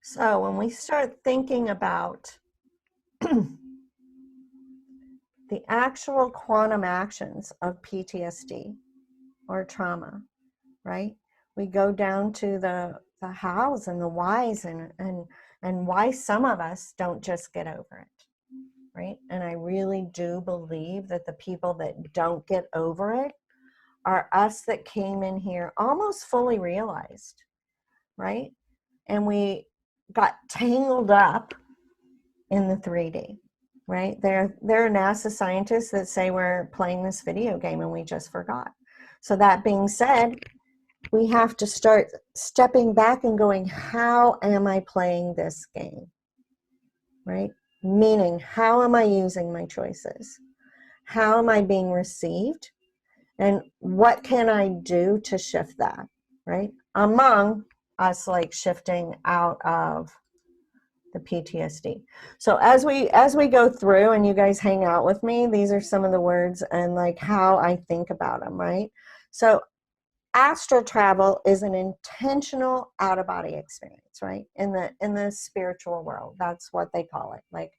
So when we start thinking about the actual quantum actions of PTSD or trauma, right? We go down to the hows and the whys and why some of us don't just get over it, right? And I really do believe that the people that don't get over it are us that came in here almost fully realized, right? And we got tangled up in the 3D, right? There are NASA scientists that say we're playing this video game and we just forgot. So that being said, we have to start stepping back and going, how am I playing this game, right? Meaning, how am I using my choices? How am I being received? And what can I do to shift that, right? Among us, like shifting out of the PTSD. So as we go through and you guys hang out with me, these are some of the words and like how I think about them, right? So astral travel is an intentional out-of-body experience, right? In the spiritual world, that's what they call it. Like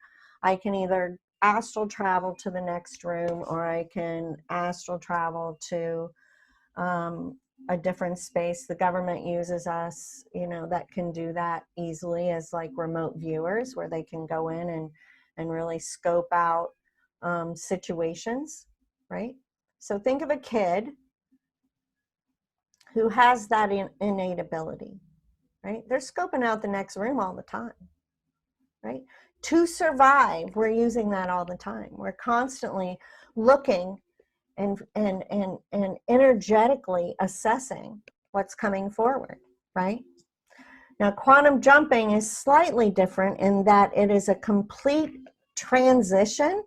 I can either astral travel to the next room, or I can astral travel to a different space. The government uses us, you know, that can do that easily as like remote viewers, where they can go in and really scope out situations, right? So think of a kid who has that innate ability, right? They're scoping out the next room all the time, right? To survive, we're using that all the time. We're constantly looking and energetically assessing what's coming forward, right? Now, quantum jumping is slightly different in that it is a complete transition,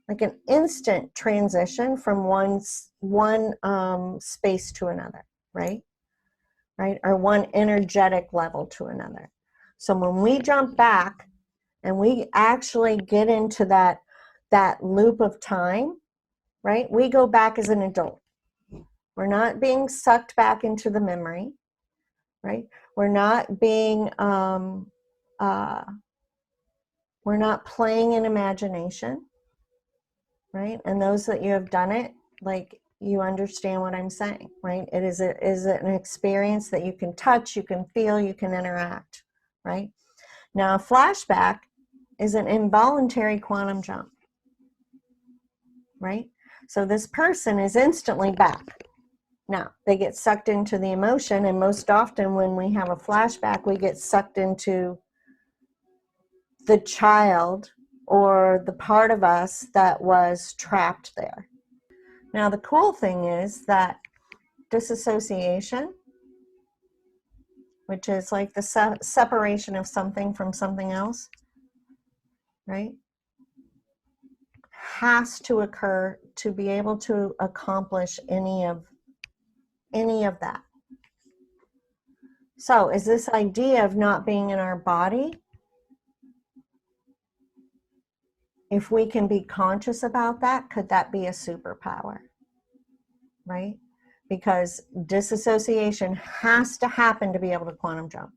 like an instant transition from one space to another, right? Right? Or one energetic level to another. So when we jump back and we actually get into that loop of time, right? We go back as an adult. We're not being sucked back into the memory, right? We're not being, we're not playing in imagination, right? And those that you have done it, like, you understand what I'm saying, right? It is an experience that you can touch, you can feel, you can interact, right? Now, a flashback is an involuntary quantum jump, right? So this person is instantly back. Now, they get sucked into the emotion, and most often when we have a flashback, we get sucked into the child or the part of us that was trapped there. Now, the cool thing is that disassociation, which is like the separation of something from something else, right, has to occur to be able to accomplish any of that. So is this idea of not being in our body, if we can be conscious about that, could that be a superpower, right? Because disassociation has to happen to be able to quantum jump.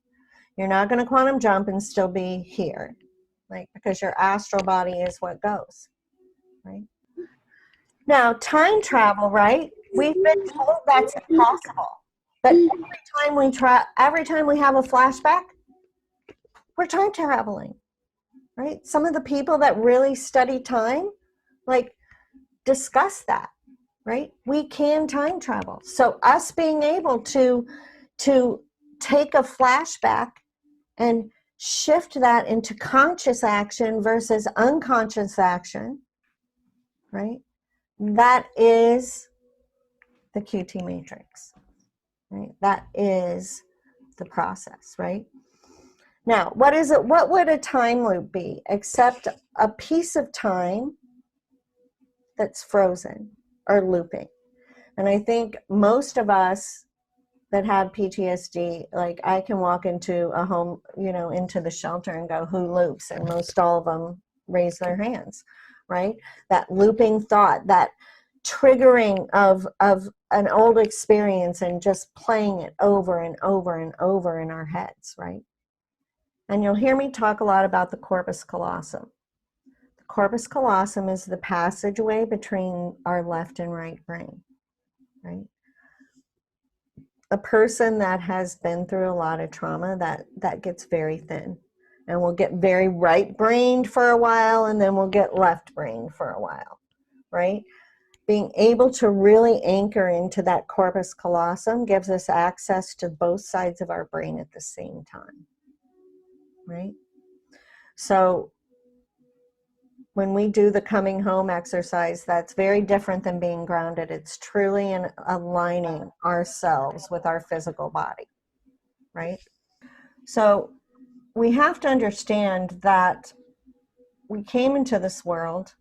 You're not going to quantum jump and still be here, like, because your astral body is what goes, right? Now, time travel, right? We've been told that's impossible. But every time we have a flashback, we're time traveling, right? Some of the people that really study time, like, discuss that, right? We can time travel. So us being able to take a flashback and shift that into conscious action versus unconscious action, right? That is the QT matrix, right? That is the process, right? Now, what is it? What would a time loop be except a piece of time that's frozen or looping? And I think most of us that have PTSD, like, I can walk into a home, you know, into the shelter and go, who loops? And most all of them raise their hands, right? That looping thought, that triggering of an old experience and just playing it over and over and over in our heads, right? And you'll hear me talk a lot about the corpus callosum. The corpus callosum is the passageway between our left and right brain, right? A person that has been through a lot of trauma, that gets very thin. And we'll get very right-brained for a while, and then we'll get left-brained for a while, right? Being able to really anchor into that corpus callosum gives us access to both sides of our brain at the same time, right? So when we do the coming home exercise, that's very different than being grounded. It's truly in aligning ourselves with our physical body, right? So we have to understand that we came into this world,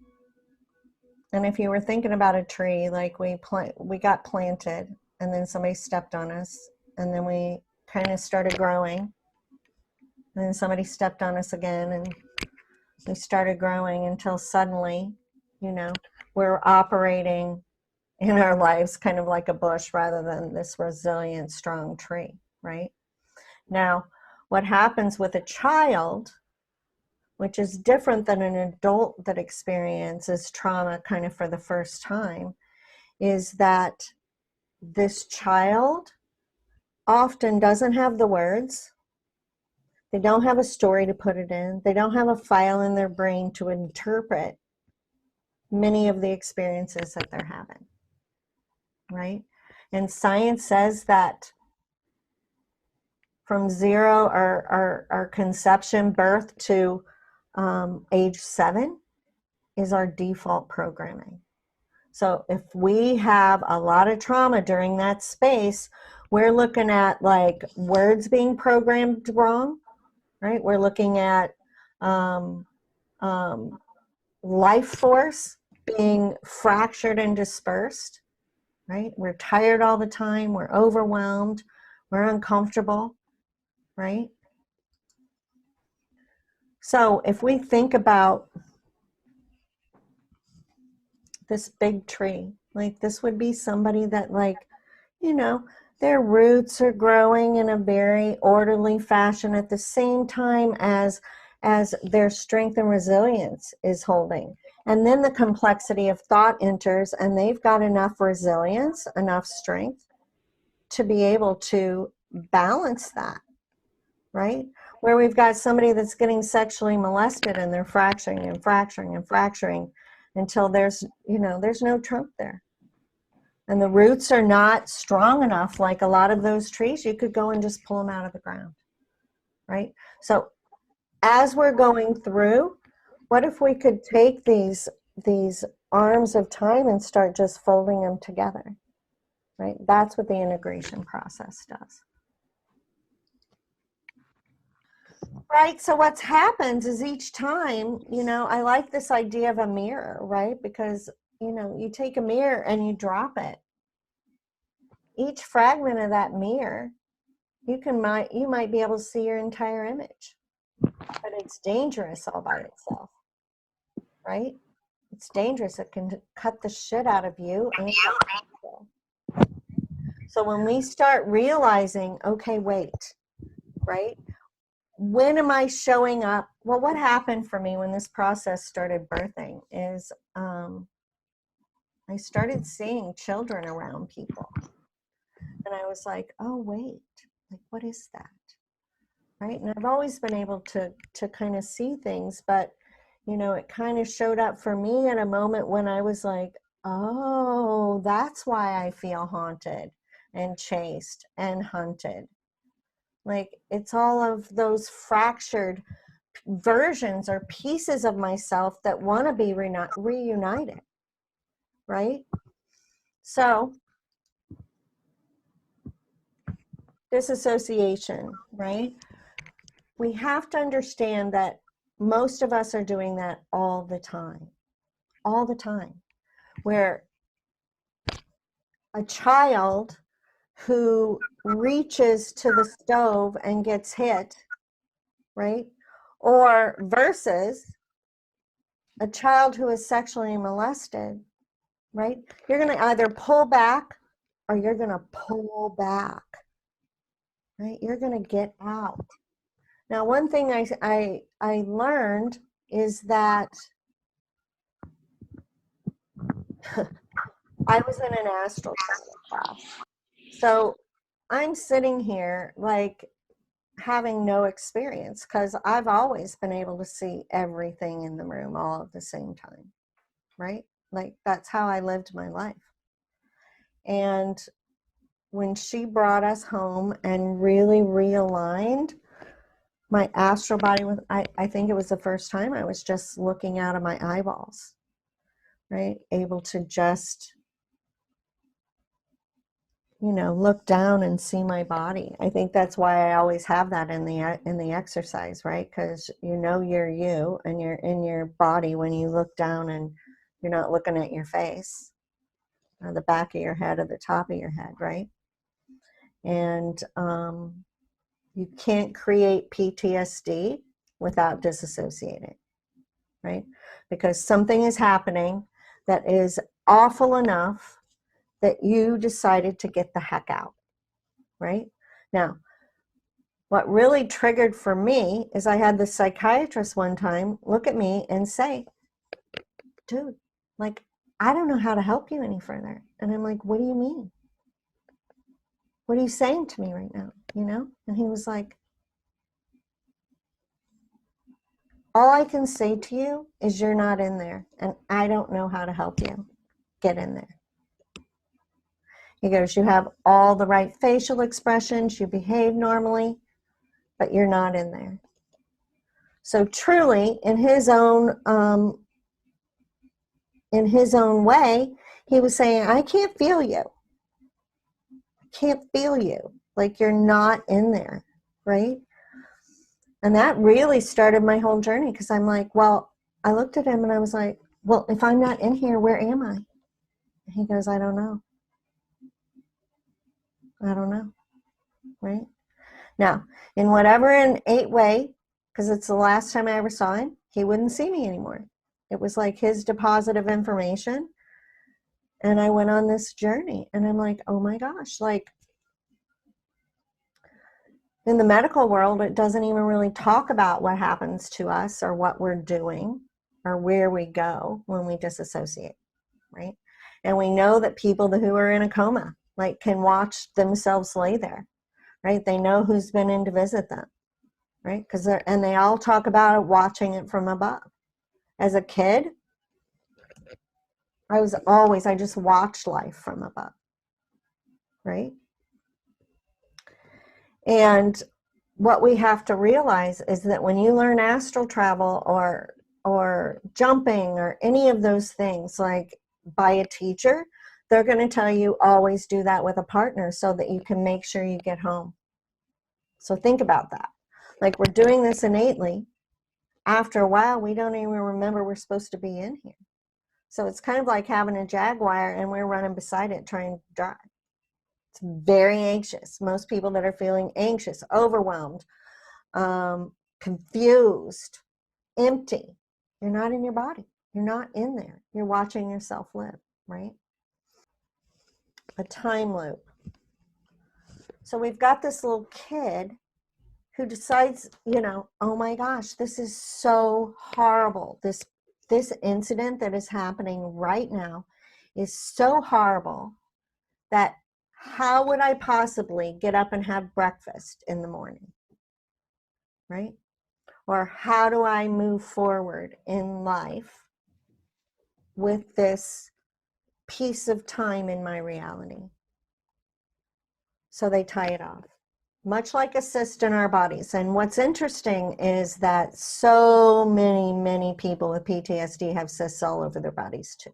and if you were thinking about a tree, like we got planted, and then somebody stepped on us, and then we kind of started growing, and then somebody stepped on us again, and we started growing until suddenly, you know, we're operating in our lives kind of like a bush rather than this resilient, strong tree, right? Now, what happens with a child, which is different than an adult that experiences trauma kind of for the first time, is that this child often doesn't have the words. They don't have a story to put it in. They don't have a file in their brain to interpret many of the experiences that they're having, right? And science says that from zero, our conception, birth to age 7 is our default programming. So if we have a lot of trauma during that space, we're looking at like words being programmed wrong, right? We're looking at life force being fractured and dispersed, right? We're tired all the time. We're overwhelmed. We're uncomfortable, right? So if we think about this big tree, like this would be somebody that, like, you know, their roots are growing in a very orderly fashion at the same time as their strength and resilience is holding. And then the complexity of thought enters, and they've got enough resilience, enough strength to be able to balance that, right? Where we've got somebody that's getting sexually molested and they're fracturing and fracturing and fracturing until there's, you know, there's no trunk there. And the roots are not strong enough, like a lot of those trees, you could go and just pull them out of the ground, right? So as we're going through, what if we could take these arms of time and start just folding them together, right? That's what the integration process does. Right, so what's happens is each time, you know, I like this idea of a mirror, right? Because, you know, you take a mirror and you drop it. Each fragment of that mirror, you might be able to see your entire image, but it's dangerous all by itself, right? It's dangerous. It can cut the shit out of you. And so when we start realizing, okay, wait, right? When am I showing up? Well, what happened for me when this process started birthing is I started seeing children around people. And I was like, oh, wait, like, what is that? Right? And I've always been able to kind of see things, but, you know, it kind of showed up for me at a moment when I was like, oh, that's why I feel haunted and chased and hunted. Like, it's all of those fractured versions or pieces of myself that want to be reunited, right? So disassociation, right? We have to understand that most of us are doing that all the time, where a child who reaches to the stove and gets hit, right? Or versus a child who is sexually molested, right? You're going to either pull back or you're going to pull back, right? You're going to get out. Now, one thing I learned is that I was in an astral travel class. So I'm sitting here like having no experience because I've always been able to see everything in the room all at the same time, right? Like that's how I lived my life. And when she brought us home and really realigned my astral body with, I think it was the first time I was just looking out of my eyeballs, right? Able to just, you know, look down and see my body. I think that's why I always have that in the exercise, right? Because you know you're you and you're in your body when you look down and you're not looking at your face or the back of your head or the top of your head, right? And you can't create PTSD without disassociating, right? Because something is happening that is awful enough that you decided to get the heck out, right? Now, what really triggered for me is I had the psychiatrist one time look at me and say, dude, like, I don't know how to help you any further. And I'm like, what do you mean? What are you saying to me right now? You know? And he was like, all I can say to you is you're not in there and I don't know how to help you get in there. He goes, you have all the right facial expressions, you behave normally, but you're not in there. So truly, in his own way, he was saying, I can't feel you. I can't feel you. Like you're not in there, right? And that really started my whole journey because I'm like, well, I looked at him and I was like, well, if I'm not in here, where am I? And he goes, I don't know. I don't know, right? Now, in whatever innate way, because it's the last time I ever saw him, he wouldn't see me anymore. It was like his deposit of information. And I went on this journey and I'm like, oh my gosh, like in the medical world, it doesn't even really talk about what happens to us or what we're doing or where we go when we disassociate, right? And we know that people who are in a coma, like can watch themselves lay there, right? They know who's been in to visit them, right? And they all talk about it, watching it from above. As a kid, I just watched life from above, right? And what we have to realize is that when you learn astral travel or jumping or any of those things, like by a teacher, they're going to tell you always do that with a partner so that you can make sure you get home. So think about that. Like we're doing this innately. After a while, we don't even remember we're supposed to be in here. So it's kind of like having a Jaguar and we're running beside it trying to drive. It's very anxious. Most people that are feeling anxious, overwhelmed, confused, empty, you're not in your body. You're not in there. You're watching yourself live, right? A time loop. So we've got this little kid who decides, you know, oh my gosh, this is so horrible. This incident that is happening right now is so horrible that how would I possibly get up and have breakfast in the morning, right? Or how do I move forward in life with this piece of time in my reality? So they tie it off, much like a cyst in our bodies. And what's interesting is that so many people with PTSD have cysts all over their bodies too,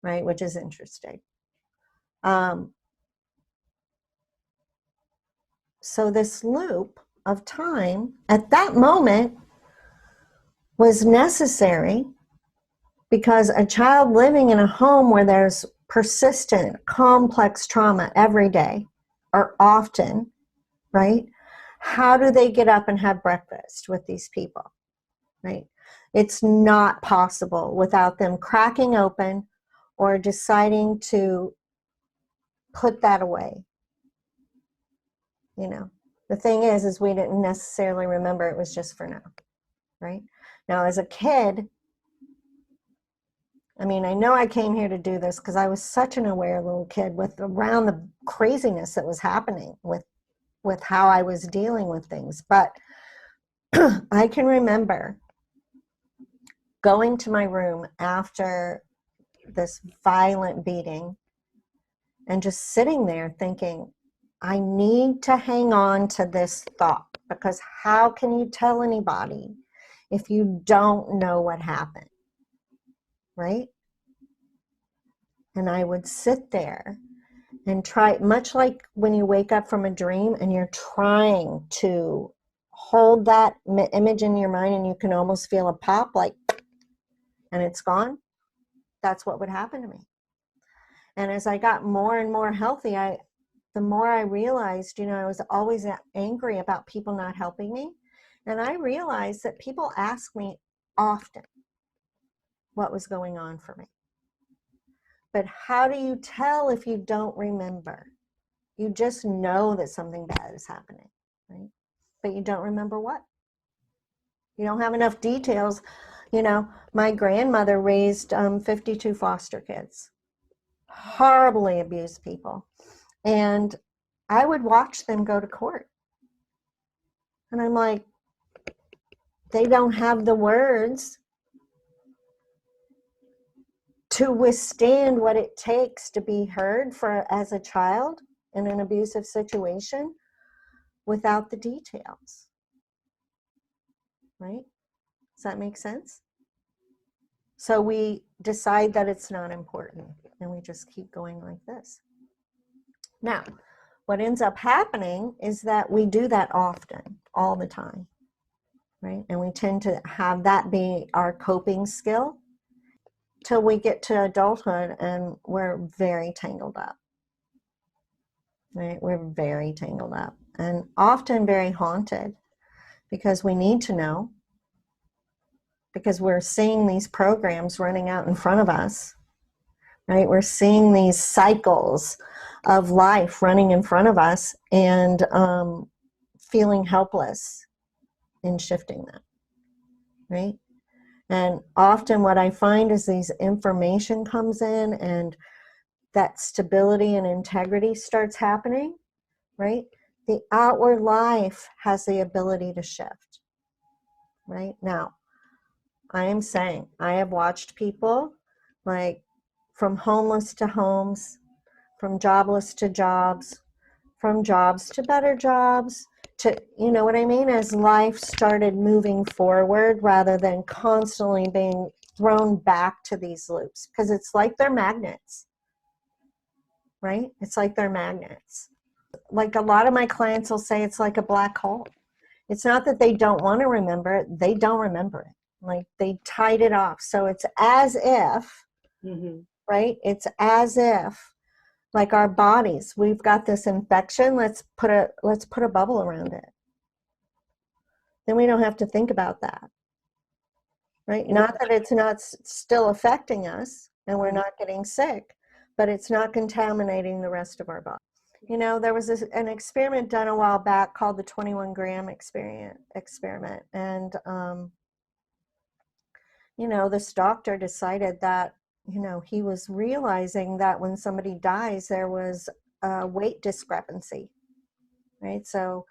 right? Which is interesting. So this loop of time at that moment was necessary because a child living in a home where there's persistent, complex trauma every day or often, right? How do they get up and have breakfast with these people, right? It's not possible without them cracking open or deciding to put that away, you know? The thing is we didn't necessarily remember it was just for now, right? Now, as a kid, I mean, I know I came here to do this because I was such an aware little kid with around the craziness that was happening with how I was dealing with things. But I can remember going to my room after this violent beating and just sitting there thinking, I need to hang on to this thought, because how can you tell anybody if you don't know what happened, right? And I would sit there and try, much like when you wake up from a dream and you're trying to hold that image in your mind and you can almost feel a pop, like, and it's gone. That's what would happen to me. And as I got more and more healthy, the more I realized, I was always angry about people not helping me. And I realized that people ask me often what was going on for me. But how do you tell if you don't remember? You just know that something bad is happening, right? But you don't remember what. You don't have enough details. My grandmother raised 52 foster kids, horribly abused people. And I would watch them go to court. And I'm like, they don't have the words to withstand what it takes to be heard as a child in an abusive situation without the details, right? Does that make sense? So we decide that it's not important and we just keep going like this. Now, what ends up happening is that we do that often, all the time, right? And we tend to have that be our coping skill till we get to adulthood and we're very tangled up, right? We're very tangled up and often very haunted because we need to know, because we're seeing these programs running out in front of us, right? We're seeing these cycles of life running in front of us and feeling helpless in shifting that, right? And often what I find is these information comes in and that stability and integrity starts happening, right? The outward life has the ability to shift, right? Now, I am saying, I have watched people like from homeless to homes, from jobless to jobs, from jobs to better jobs, to, you know what I mean? As life started moving forward rather than constantly being thrown back to these loops, because it's like they're magnets, right? It's like they're magnets. Like a lot of my clients will say it's like a black hole. It's not that they don't want to remember it, they don't remember it. Like they tied it off. So it's as if, right? It's as if, like our bodies, we've got this infection, let's put a bubble around it. Then we don't have to think about that, right? Not that it's not still affecting us and we're not getting sick, but it's not contaminating the rest of our body. There was an experiment done a while back called the 21-gram experiment. And, this doctor decided that, he was realizing that when somebody dies, there was a weight discrepancy, right? So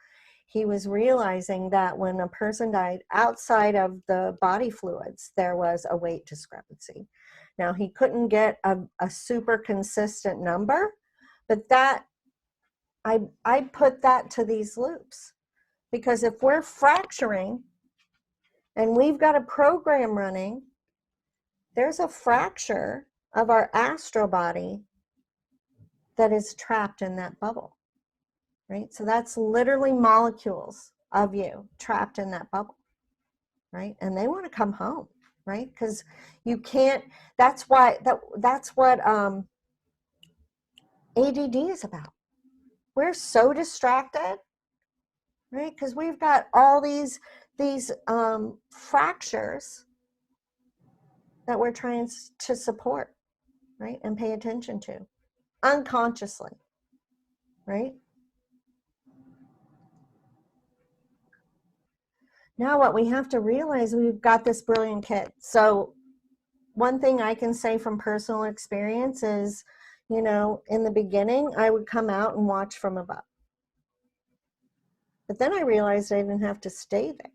he was realizing that when a person died outside of the body fluids, there was a weight discrepancy. Now, he couldn't get a super consistent number, but that I put that to these loops, because if we're fracturing and we've got a program running, there's a fracture of our astral body that is trapped in that bubble, right? So that's literally molecules of you trapped in that bubble, right? And they want to come home, right? Because you can't, that's what ADD is about. We're so distracted, right? Because we've got all these fractures that we're trying to support, right? And pay attention to unconsciously, right? Now what we have to realize, we've got this brilliant kid. So one thing I can say from personal experience is, you know, in the beginning, I would come out and watch from above. But then I realized I didn't have to stay there,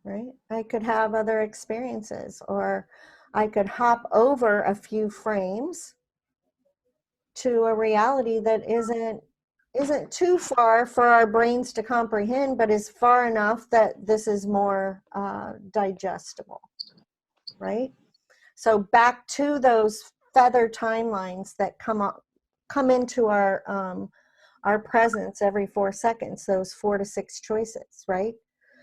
right? I could have other experiences, or I could hop over a few frames to a reality that isn't too far for our brains to comprehend, but is far enough that this is more digestible, right? So back to those feather timelines that come into our presence every 4 seconds, those 4 to 6 choices, right?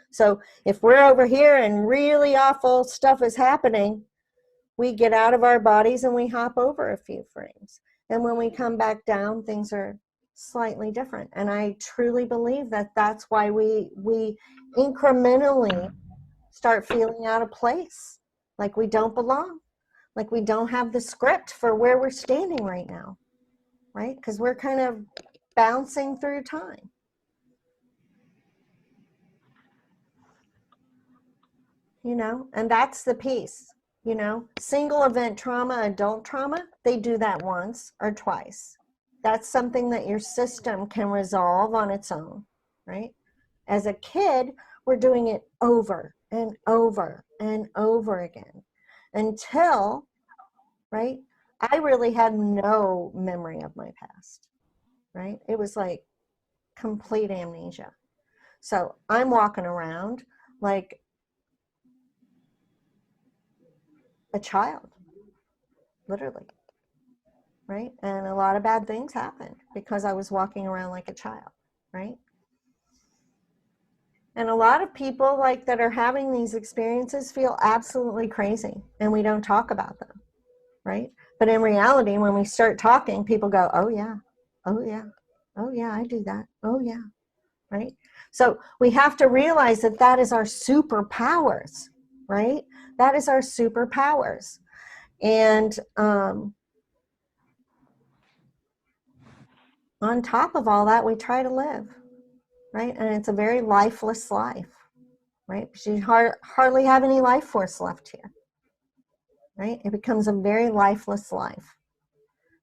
So if we're over here and really awful stuff is happening, we get out of our bodies and we hop over a few frames. And when we come back down, things are slightly different. And I truly believe that that's why we incrementally start feeling out of place, like we don't belong, like we don't have the script for where we're standing right now, right? Because we're kind of bouncing through time. You know, and that's the piece. You know, single event trauma, adult trauma, they do that once or twice. That's something that your system can resolve on its own, right? As a kid, we're doing it over and over and over again until, right, I really had no memory of my past, right? It was like complete amnesia. So I'm walking around like a child, literally, right? And a lot of bad things happened because I was walking around like a child, right? And a lot of people like that are having these experiences feel absolutely crazy, and we don't talk about them, right? But in reality, when we start talking, people go, oh yeah, oh yeah, oh yeah, I do that, oh yeah, right? So we have to realize that that is our superpowers, right? That is our superpowers. And on top of all that, we try to live, right? And it's a very lifeless life, right? Because you hardly have any life force left here, right? It becomes a very lifeless life,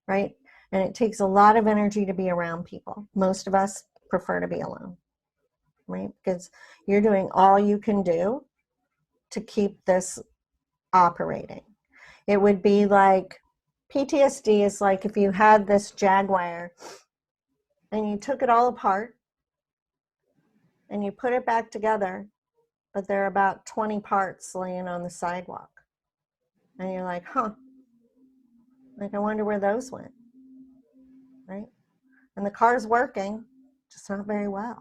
right? And it takes a lot of energy to be around people. Most of us prefer to be alone, right? Because you're doing all you can do to keep this operating. It would be like, PTSD is like if you had this Jaguar and you took it all apart and you put it back together, but there are about 20 parts laying on the sidewalk. And you're like, huh, like I wonder where those went, right? And the car's working, just not very well,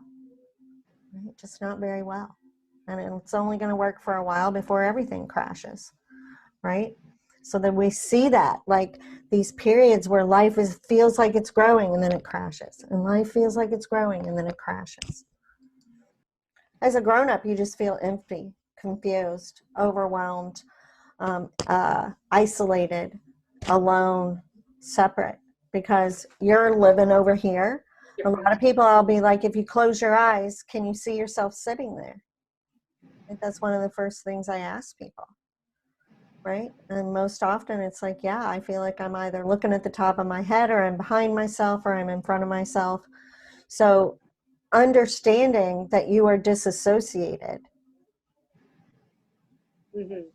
right? Just not very well. And it's only going to work for a while before everything crashes, right? So that we see that, like these periods where life feels like it's growing and then it crashes, and life feels like it's growing and then it crashes. As a grown-up, you just feel empty, confused, overwhelmed, isolated, alone, separate, because you're living over here. A lot of people, I'll be like, if you close your eyes, can you see yourself sitting there? I think that's one of the first things I ask people, right? And most often it's like, yeah, I feel like I'm either looking at the top of my head, or I'm behind myself, or I'm in front of myself. So understanding that you are disassociated,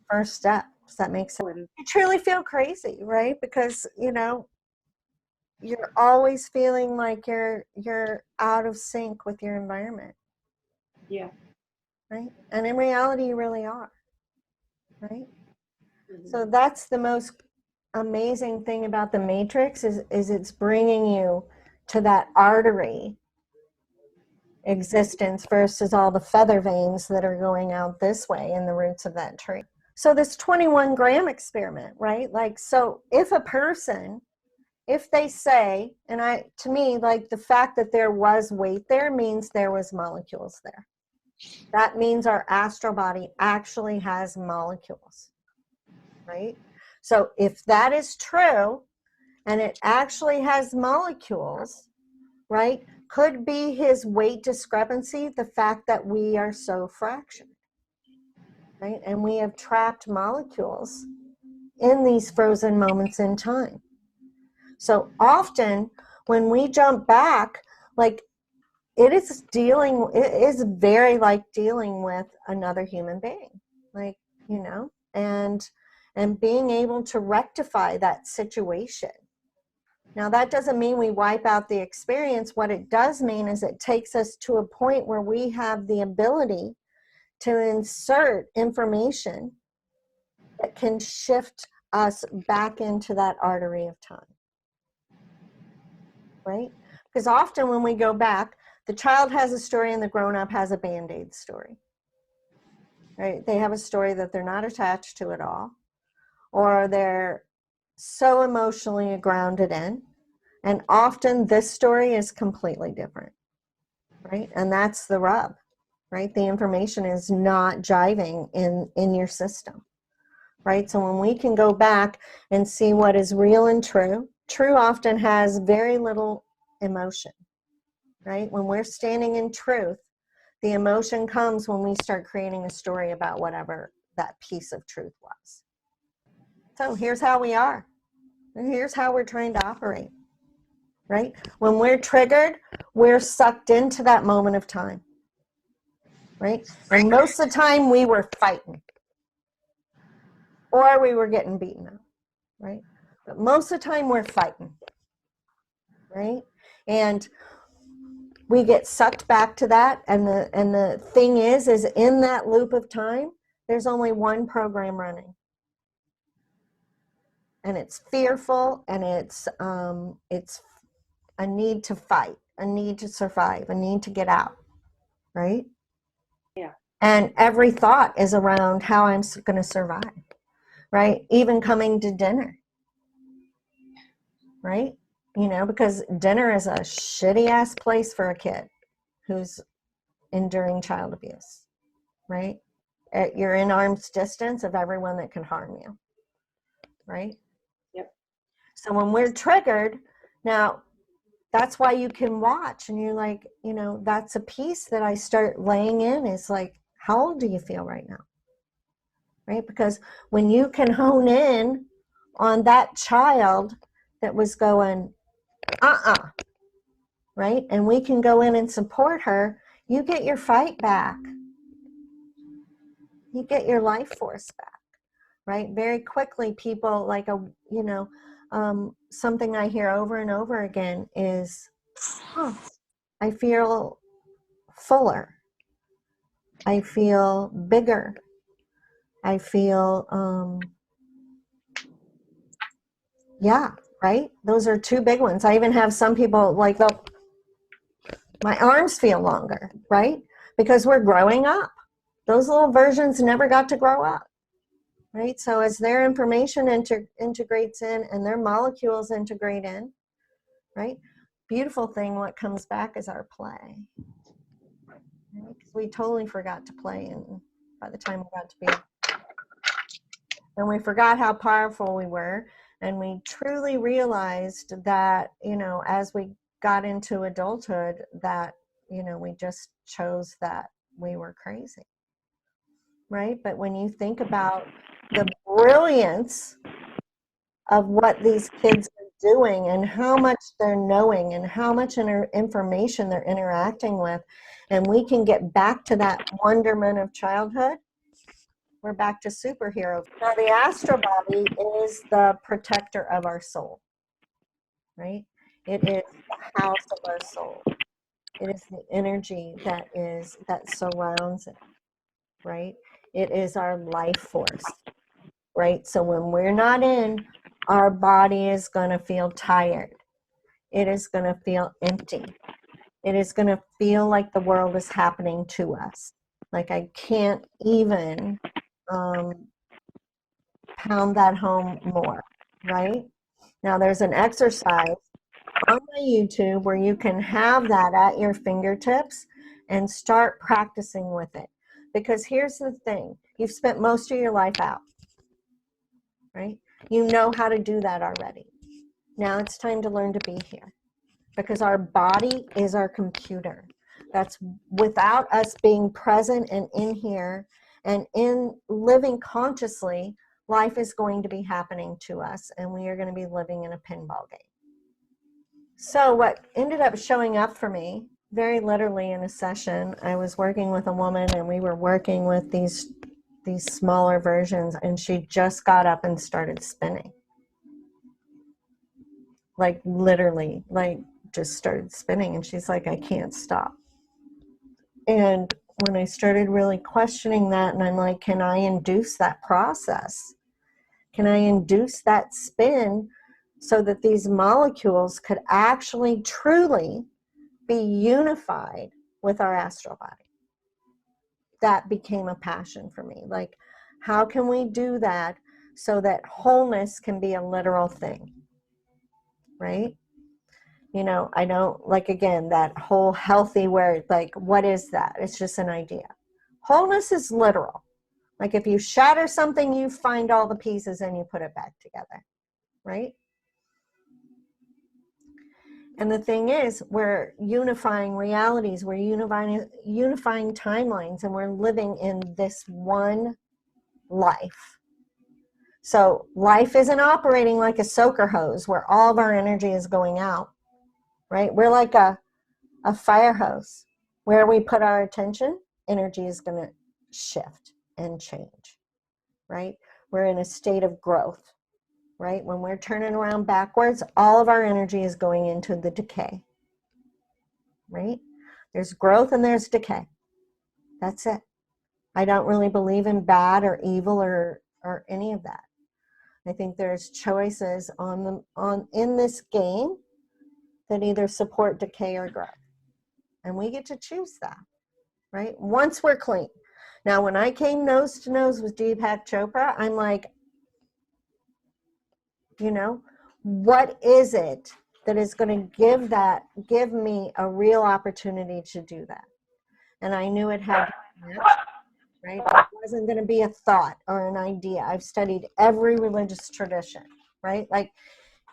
first step. Does that make sense? You truly feel crazy, right? Because, you know, you're always feeling like you're out of sync with your environment. Yeah. Right? And in reality, you really are. Right? So that's the most amazing thing about the Matrix is it's bringing you to that artery existence versus all the feather veins that are going out this way in the roots of that tree. So this 21-gram experiment, right? Like, so if a person, if they say, and to me, like the fact that there was weight there means there was molecules there. That means our astral body actually has molecules, right? So if that is true, and it actually has molecules, right, Could be his weight discrepancy, the fact that we are so fractured, right? And we have trapped molecules in these frozen moments in time. So often when we jump back, like it is very like dealing with another human being, like, you know, and being able to rectify that situation. Now, that doesn't mean we wipe out the experience. What it does mean is it takes us to a point where we have the ability to insert information that can shift us back into that artery of time, right? Because often when we go back, the child has a story and the grown-up has a Band-Aid story, right? They have a story that they're not attached to at all, or they're so emotionally grounded in. And often this story is completely different, right? And that's the rub, right? The information is not jiving in your system, right? So when we can go back and see what is real and true, true often has very little emotion, right? When we're standing in truth, the emotion comes when we start creating a story about whatever that piece of truth was. So here's how we are, and here's how we're trying to operate. Right? When we're triggered, we're sucked into that moment of time, right? And most of the time we were fighting or we were getting beaten up, right? But most of the time we're fighting, right? And we get sucked back to that. And the thing is in that loop of time, there's only one program running. And it's fearful, and it's a need to fight, a need to survive, a need to get out, right? Yeah. And every thought is around how I'm going to survive, right? Even coming to dinner, right? You know, because dinner is a shitty ass place for a kid who's enduring child abuse, right? You're in arm's distance of everyone that can harm you, right? Yep. So when we're triggered, now that's why you can watch and you're like, you know, that's a piece that I start laying in is like, how old do you feel right now? Right? Because when you can hone in on that child that was going, right? And we can go in and support her, you get your fight back. You get your life force back, right? Very quickly, people like something I hear over and over again is, I feel fuller. I feel bigger. I feel, yeah, right? Those are two big ones. I even have some people like, my arms feel longer, right? Because we're growing up. Those little versions never got to grow up, right? So as their information integrates in and their molecules integrate in, right? Beautiful thing, what comes back is our play. Right? 'Cause we totally forgot to play, and by the time we got to be, and we forgot how powerful we were, and we truly realized that, you know, as we got into adulthood, that, you know, we just chose that we were crazy, right? But when you think about the brilliance of what these kids are doing and how much they're knowing and how much information they're interacting with, and we can get back to that wonderment of childhood, we're back to superheroes. Now, the astral body is the protector of our soul, right? It is the house of our soul. It is the energy that surrounds it, right? It is our life force, right? So when we're not in, our body is going to feel tired. It is going to feel empty. It is going to feel like the world is happening to us. Like I can't even pound that home more, right? Now there's an exercise on my YouTube where you can have that at your fingertips and start practicing with it. Because here's the thing, you've spent most of your life out, right? You know how to do that already. Now it's time to learn to be here. because our body is our computer. That's without us being present and in here and in living consciously, life is going to be happening to us, and we are going to be living in a pinball game. So what ended up showing up for me, very literally in a session, I was working with a woman and we were working with these smaller versions, and she just got up and started spinning. Like literally, like just started spinning, and she's like, I can't stop. And when I started really questioning that, and I'm like, can I induce that process? Can I induce that spin so that these molecules could actually truly be unified with our astral body? That became a passion for me. Like, how can we do that so that wholeness can be a literal thing, right? You know, I don't, like, again, that whole healthy where, like, what is that? It's just an idea. Wholeness is literal. Like, if you shatter something, you find all the pieces and you put it back together, right? And the thing is, we're unifying realities, we're unifying timelines, and we're living in this one life. So life isn't operating like a soaker hose where all of our energy is going out, right? We're like a fire hose. Where we put our attention, energy is going to shift and change, right? We're in a state of growth, right? When we're turning around backwards, all of our energy is going into the decay, right? There's growth and there's decay. That's it. I don't really believe in bad or evil or any of that. I think there's choices in this game that either support decay or growth. And we get to choose that, right? Once we're clean. Now, when I came nose to nose with Deepak Chopra, I'm like, you know, what is it that is going to give me a real opportunity to do that? And I knew it had to be natural, right? It wasn't going to be a thought or an idea. I've studied every religious tradition, right? Like,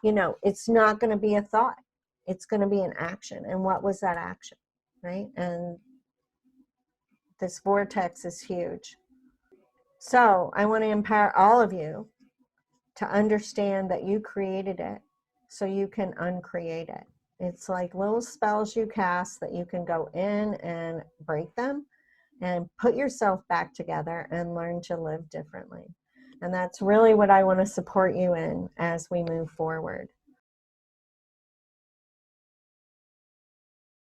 you know, it's not going to be a thought. It's going to be an action. And what was that action, right? And this vortex is huge. So I want to empower all of you to understand that you created it so you can uncreate it. It's like little spells you cast that you can go in and break them and put yourself back together and learn to live differently. And that's really what I want to support you in as we move forward.